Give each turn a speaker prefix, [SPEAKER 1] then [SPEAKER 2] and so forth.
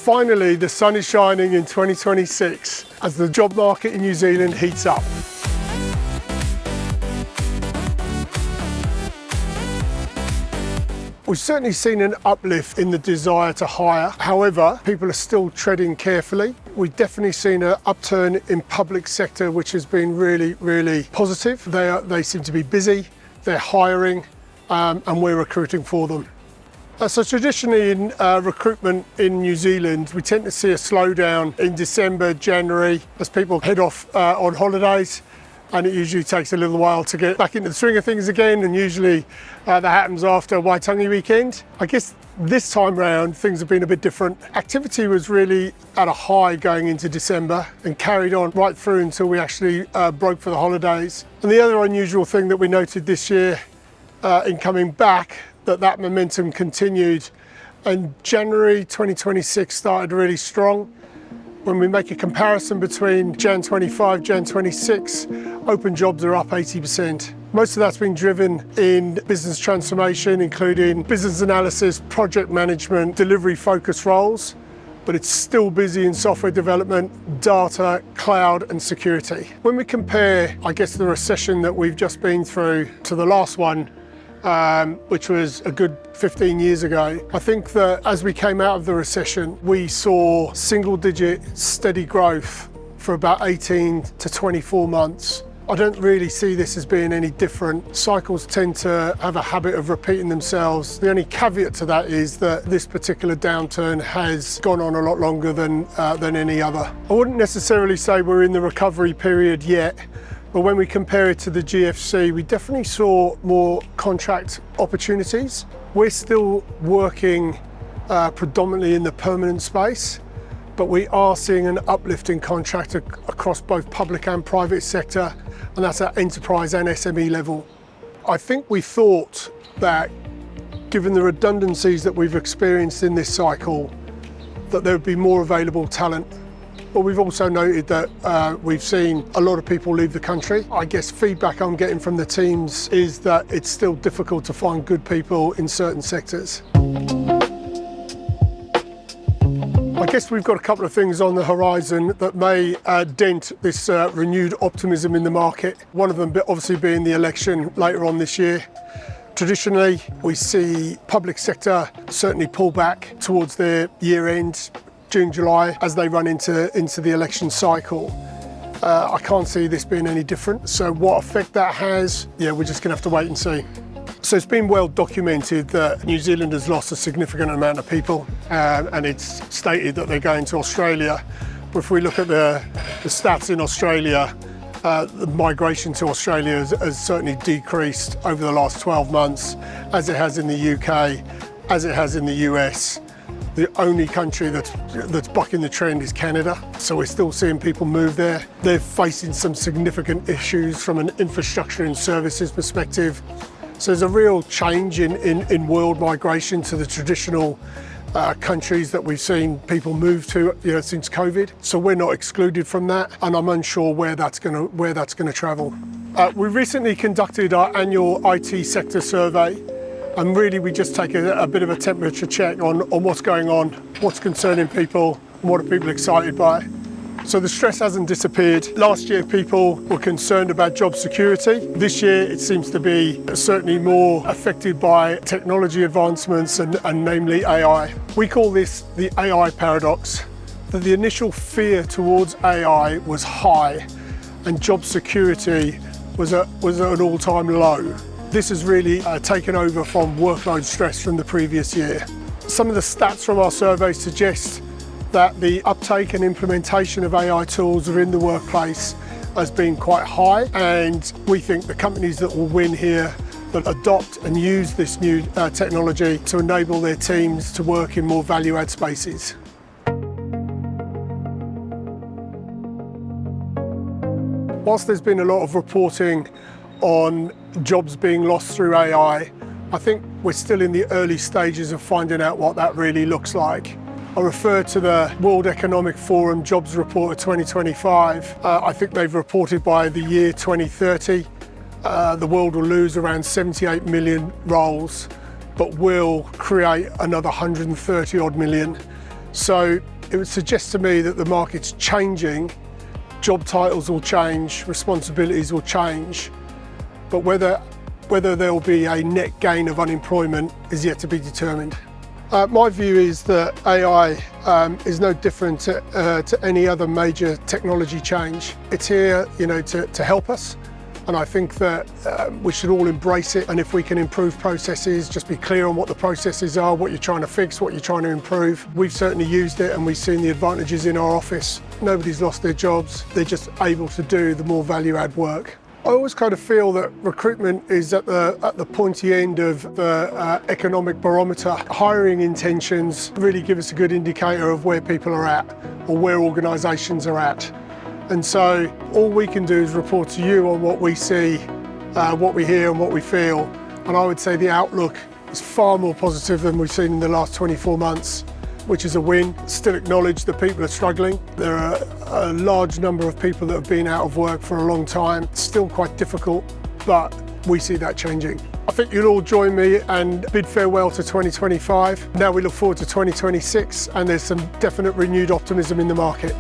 [SPEAKER 1] Finally, the sun is shining in 2026 as the job market in New Zealand heats up. We've certainly seen an uplift in the desire to hire. However, people are still treading carefully. We've definitely seen an upturn in public sector, which has been really, really positive. They seem to be busy, they're hiring, and we're recruiting for them. So traditionally in recruitment in New Zealand, we tend to see a slowdown in December, January, as people head off on holidays. And it usually takes a little while to get back into the swing of things again, and usually that happens after Waitangi weekend. I guess this time round things have been a bit different. Activity was really at a high going into December and carried on right through until we actually broke for the holidays. And the other unusual thing that we noted this year in coming back, that momentum continued, and January 2026 started really strong. When we make a comparison between Jan 25, Jan 26, open jobs are up 80%. Most of that's been driven in business transformation, including business analysis, project management, delivery focused roles, but it's still busy in software development, data, cloud and security. When we compare, I guess, the recession that we've just been through to the last one, which was a good 15 years ago, I think that as we came out of the recession, we saw single-digit steady growth for about 18 to 24 months. I don't really see this as being any different. Cycles tend to have a habit of repeating themselves. The only caveat to that is that this particular downturn has gone on a lot longer than any other. I wouldn't necessarily say we're in the recovery period yet, but when we compare it to the GFC, we definitely saw more contract opportunities. We're still working predominantly in the permanent space, but we are seeing an uplift in contract across both public and private sector, and that's at enterprise and SME level. I think we thought that given the redundancies that we've experienced in this cycle, that there would be more available talent. But we've also noted that we've seen a lot of people leave the country. I guess feedback I'm getting from the teams is that it's still difficult to find good people in certain sectors. I guess we've got a couple of things on the horizon that may dent this renewed optimism in the market. One of them obviously being the election later on this year. Traditionally, we see public sector certainly pull back towards their year end, June, July, as they run into the election cycle. I can't see this being any different. So what effect that has, we're just gonna have to wait and see. So it's been well documented that New Zealand has lost a significant amount of people, and it's stated that they're going to Australia. But if we look at the stats in Australia, the migration to Australia has certainly decreased over the last 12 months, as it has in the UK, as it has in the US. The only country that's bucking the trend is Canada, so we're still seeing people move there. They're facing some significant issues from an infrastructure and services perspective. So there's a real change in world migration to the traditional countries that we've seen people move to since COVID. So we're not excluded from that, and I'm unsure where that's gonna travel. We recently conducted our annual IT sector survey. And really, we just take a bit of a temperature check on what's going on, what's concerning people, and what are people excited by. So the stress hasn't disappeared. Last year, people were concerned about job security. This year, it seems to be certainly more affected by technology advancements and namely AI. We call this the AI paradox, that the initial fear towards AI was high and job security was at an all-time low. This has really taken over from workload stress from the previous year. Some of the stats from our survey suggest that the uptake and implementation of AI tools within the workplace has been quite high, and we think the companies that will win here that adopt and use this new technology to enable their teams to work in more value-add spaces. Whilst there's been a lot of reporting on jobs being lost through AI, I think we're still in the early stages of finding out what that really looks like. I refer to the World Economic Forum Jobs Report of 2025. I think they've reported by the year 2030, the world will lose around 78 million roles, but will create another 130 odd million. So it would suggest to me that the market's changing. Job titles will change, responsibilities will change, but whether there'll be a net gain of unemployment is yet to be determined. My view is that AI is no different to any other major technology change. It's here, to help us, and I think that we should all embrace it. And if we can improve processes, just be clear on what the processes are, what you're trying to fix, what you're trying to improve. We've certainly used it, and we've seen the advantages in our office. Nobody's lost their jobs. They're just able to do the more value-add work. I always kind of feel that recruitment is at the pointy end of the economic barometer. Hiring intentions really give us a good indicator of where people are at or where organisations are at. And so all we can do is report to you on what we see, what we hear and what we feel. And I would say the outlook is far more positive than we've seen in the last 24 months, which is a win. Still acknowledge that people are struggling. There are a large number of people that have been out of work for a long time. It's still quite difficult, but we see that changing. I think you'll all join me and bid farewell to 2025. Now we look forward to 2026, and there's some definite renewed optimism in the market.